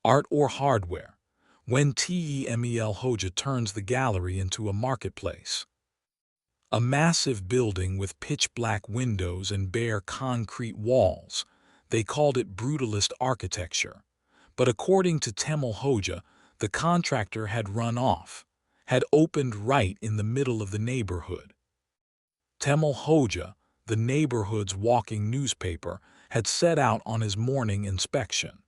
art or hardware, when Temel Hoja turns the gallery into a marketplace. A massive building with pitch-black windows and bare concrete walls. They called it brutalist architecture. But according to Temel Hoja, the contractor had run off, had opened right in the middle of the neighborhood. Temel Hoja, the neighborhood's walking newspaper, had set out on his morning inspection.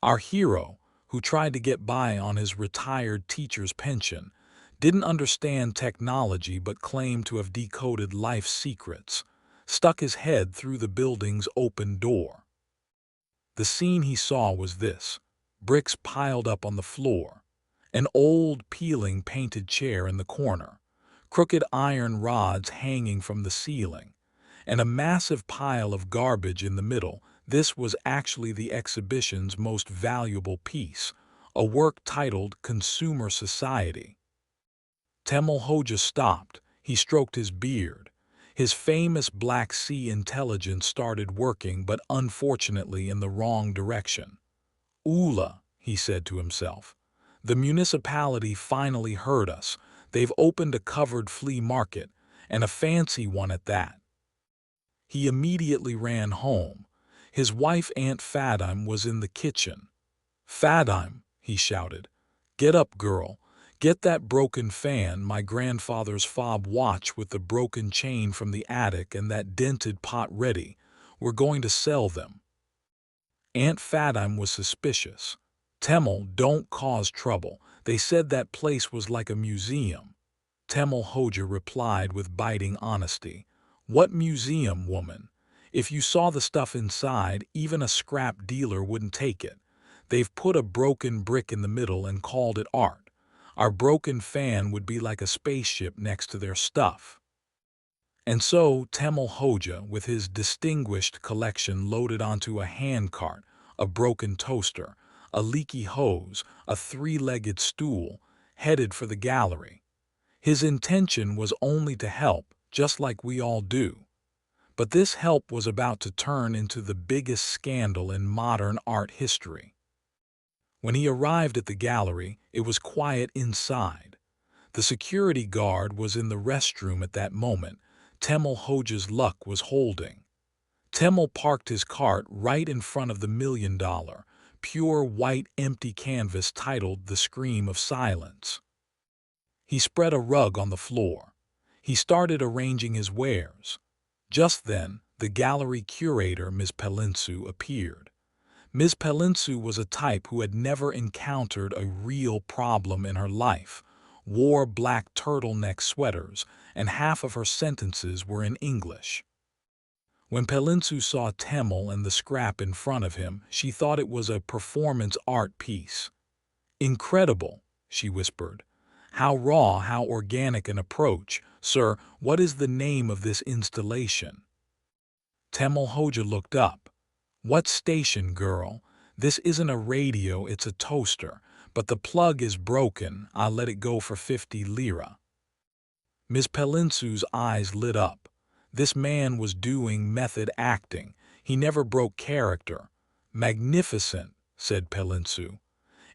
Our hero, who tried to get by on his retired teacher's pension, didn't understand technology but claimed to have decoded life's secrets, stuck his head through the building's open door. The scene he saw was this: bricks piled up on the floor, an old peeling painted chair in the corner, crooked iron rods hanging from the ceiling, and a massive pile of garbage in the middle. This was actually the exhibition's most valuable piece, a work titled Consumer Society. Temel Hoja stopped. He stroked his beard. His famous Black Sea intelligence started working, but unfortunately in the wrong direction. "Oola," he said to himself. "The municipality finally heard us. They've opened a covered flea market, and a fancy one at that." He immediately ran home. His wife, Aunt Fadime, was in the kitchen. "Fadime," he shouted, "get up, girl. Get that broken fan, my grandfather's fob watch with the broken chain from the attic, and that dented pot ready. We're going to sell them." Aunt Fadime was suspicious. "Temel, don't cause trouble. They said that place was like a museum." Temel Hoja replied with biting honesty. "What museum, woman? If you saw the stuff inside, even a scrap dealer wouldn't take it. They've put a broken brick in the middle and called it art. Our broken fan would be like a spaceship next to their stuff." And so Temel Hoja, with his distinguished collection loaded onto a handcart, a broken toaster, a leaky hose, a three-legged stool, headed for the gallery. His intention was only to help, just like we all do. But this help was about to turn into the biggest scandal in modern art history. When he arrived at the gallery, it was quiet inside. The security guard was in the restroom at that moment. Temel Hoja's luck was holding. Temel parked his cart right in front of the $1,000,000, pure white empty canvas titled The Scream of Silence. He spread a rug on the floor. He started arranging his wares. Just then, the gallery curator, Ms. Pelinsu, appeared. Ms. Pelinsu was a type who had never encountered a real problem in her life, wore black turtleneck sweaters, and half of her sentences were in English. When Pelinsu saw Temel and the scrap in front of him, she thought it was a performance art piece. "Incredible," she whispered. "How raw, how organic an approach. Sir, what is the name of this installation?" Temel Hoja looked up. "What station, girl? This isn't a radio, it's a toaster. But the plug is broken. I'll let it go for 50 lira." Ms. Pelinsu's eyes lit up. This man was doing method acting. He never broke character. "Magnificent," said Pelinsu.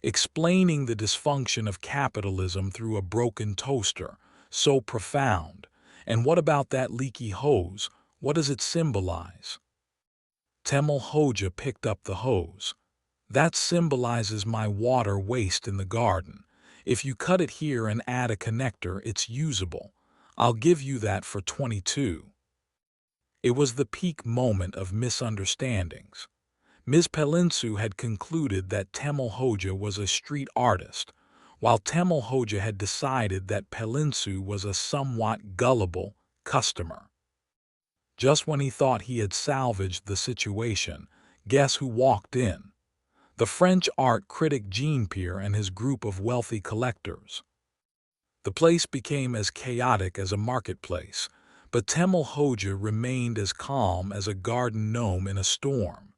"Explaining the dysfunction of capitalism through a broken toaster. So profound. And what about that leaky hose? What does it symbolize?" Temel Hoja picked up the hose. "That symbolizes my water waste in the garden. If you cut it here and add a connector, it's usable. I'll give you that for 22. It was the peak moment of misunderstandings. Ms. Pelinsu had concluded that Temel Hoja was a street artist, while Temel Hoja had decided that Pelinsu was a somewhat gullible customer. Just when he thought he had salvaged the situation, guess who walked in? The French art critic Jean-Pierre and his group of wealthy collectors. The place became as chaotic as a marketplace, but Temel Hoja remained as calm as a garden gnome in a storm.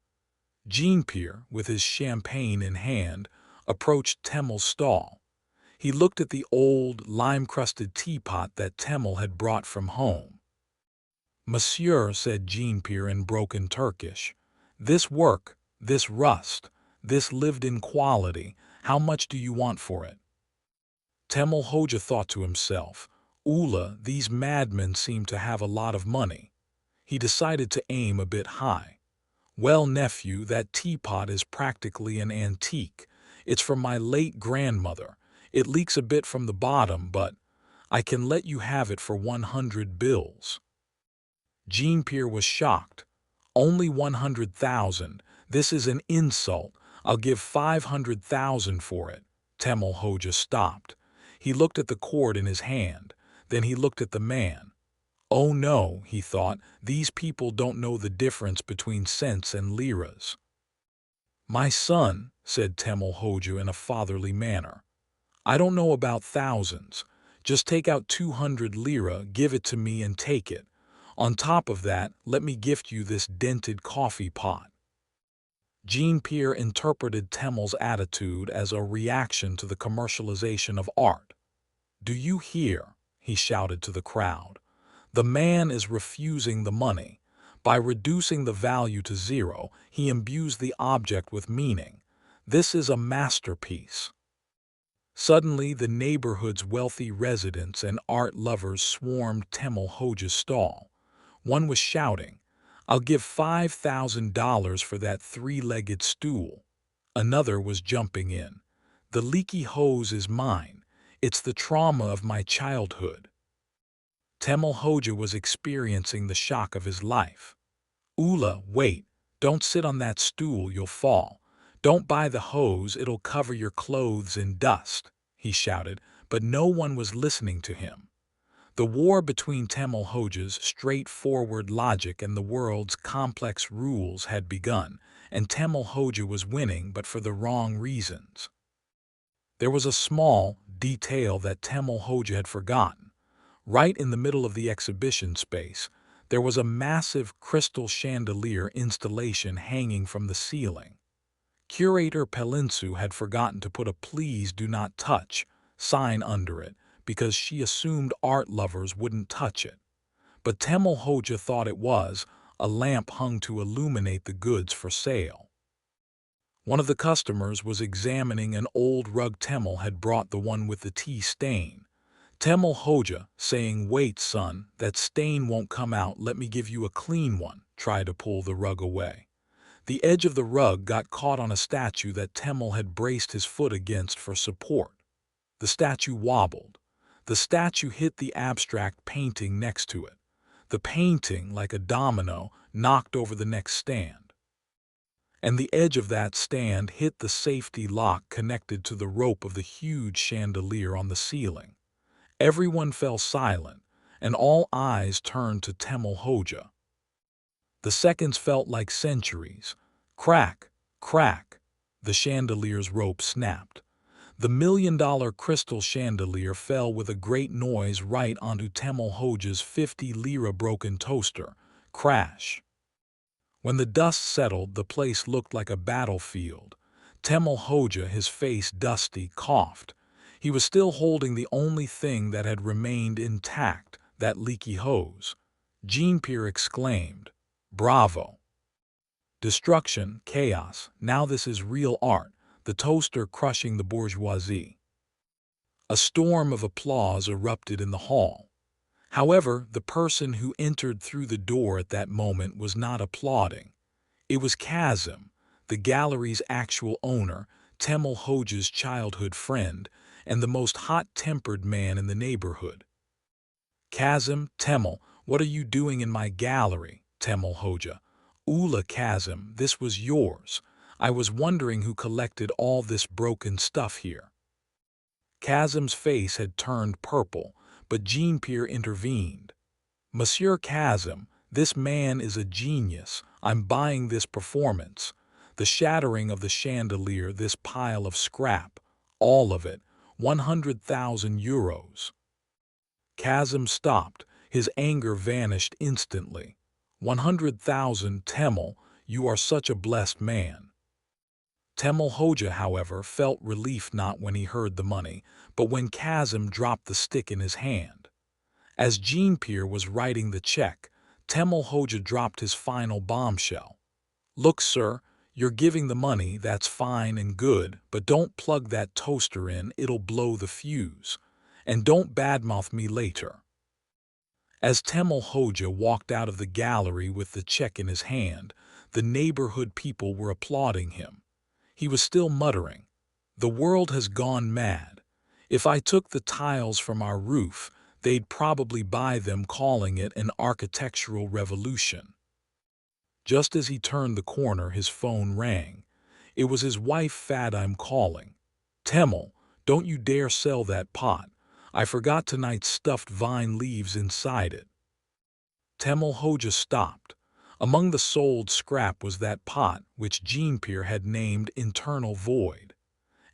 Jean-Pierre, with his champagne in hand, approached Temel's stall. He looked at the old, lime-crusted teapot that Temel had brought from home. "Monsieur," said Jean-Pierre in broken Turkish, "this work, this rust, This lived in quality. How much do you want for it? Temel Hoja thought to himself, Ula, these madmen seem to have a lot of money. He decided to aim a bit high. Well, nephew, that teapot is practically an antique. It's from my late grandmother. It leaks a bit from the bottom, but I can let you have it for 100 bills. Jean-Pierre was shocked. Only 100,000. This is an insult. I'll give 500,000 for it. Temel Hoja stopped. He looked at the cord in his hand. Then he looked at the man. Oh no, he thought, these people don't know the difference between cents and liras. My son, said Temel Hoja in a fatherly manner, I don't know about thousands. Just take out 200 lira, give it to me and take it. On top of that, let me gift you this dented coffee pot. Jean-Pierre interpreted Temel's attitude as a reaction to the commercialization of art. Do you hear? He shouted to the crowd. The man is refusing the money. By reducing the value to zero, he imbues the object with meaning. This is a masterpiece. Suddenly, the neighborhood's wealthy residents and art lovers swarmed Temel Hoja's stall. One was shouting, I'll give $5,000 for that three-legged stool. Another was jumping in. The leaky hose is mine. It's the trauma of my childhood. Temel Hoja was experiencing the shock of his life. Ula, wait, don't sit on that stool, you'll fall. Don't buy the hose, it'll cover your clothes in dust, he shouted, but no one was listening to him. The war between Temel Hoja's straightforward logic and the world's complex rules had begun, and Temel Hoja was winning, but for the wrong reasons. There was a small detail that Temel Hoja had forgotten. Right in the middle of the exhibition space, there was a massive crystal chandelier installation hanging from the ceiling. Curator Pelinsu had forgotten to put a "Please do not touch" sign under it because she assumed art lovers wouldn't touch it. But Temel Hoja thought it was a lamp hung to illuminate the goods for sale. One of the customers was examining an old rug. Temel had brought the one with the tea stain. Temel Hoja, saying, Wait, son, that stain won't come out, let me give you a clean one, tried to pull the rug away. The edge of the rug got caught on a statue that Temel had braced his foot against for support. The statue wobbled. The statue hit the abstract painting next to it. The painting, like a domino, knocked over the next stand. And the edge of that stand hit the safety lock connected to the rope of the huge chandelier on the ceiling. Everyone fell silent, and all eyes turned to Temel Hoja. The seconds felt like centuries. Crack, crack, the chandelier's rope snapped. The $1,000,000 crystal chandelier fell with a great noise right onto Temel Hoja's 50 lira broken toaster. Crash. When the dust settled, the place looked like a battlefield. Temel Hoja, his face dusty, coughed. He was still holding the only thing that had remained intact, that leaky hose. Jean-Pierre exclaimed, Bravo! Destruction, chaos, now this is real art, the toaster crushing the bourgeoisie. A storm of applause erupted in the hall. However, the person who entered through the door at that moment was not applauding. It was Kazim, the gallery's actual owner, Temel Hoja's childhood friend, and the most hot-tempered man in the neighborhood. Kazim, Temel, what are you doing in my gallery? Temel Hoja. Ula, Kazim, this was yours. I was wondering who collected all this broken stuff here. Kazim's face had turned purple, but Jean-Pierre intervened. Monsieur Kazim, this man is a genius. I'm buying this performance. The shattering of the chandelier, this pile of scrap, all of it, 100,000 euros. Kazim stopped. His anger vanished instantly. 100,000, Temel, you are such a blessed man. Temel Hoja, however, felt relief not when he heard the money, but when Kazim dropped the stick in his hand. As Jean-Pierre was writing the check, Temel Hoja dropped his final bombshell. Look, sir, You're giving the money, that's fine and good, but don't plug that toaster in, it'll blow the fuse. And don't badmouth me later. As Temel Hoja walked out of the gallery with the check in his hand, the neighborhood people were applauding him. He was still muttering, "The world has gone mad. If I took the tiles from our roof, they'd probably buy them, calling it an architectural revolution." Just as he turned the corner, his phone rang. It was his wife Fadime calling. "Temel, don't you dare sell that pot. I forgot tonight's stuffed vine leaves inside it." Temel Hoja stopped. Among the sold scrap was that pot which Jean-Pierre had named Internal Void.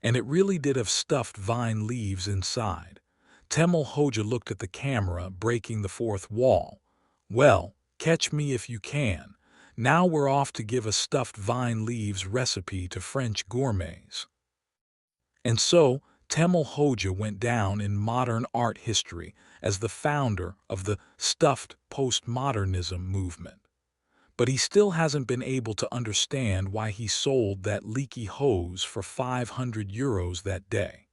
And it really did have stuffed vine leaves inside. Temel Hoja looked at the camera, breaking the fourth wall. "Well, catch me if you can. Now we're off to give a stuffed vine leaves recipe to French gourmets." And so, Temel Hoja went down in modern art history as the founder of the stuffed postmodernism movement. But he still hasn't been able to understand why he sold that leaky hose for €500 that day.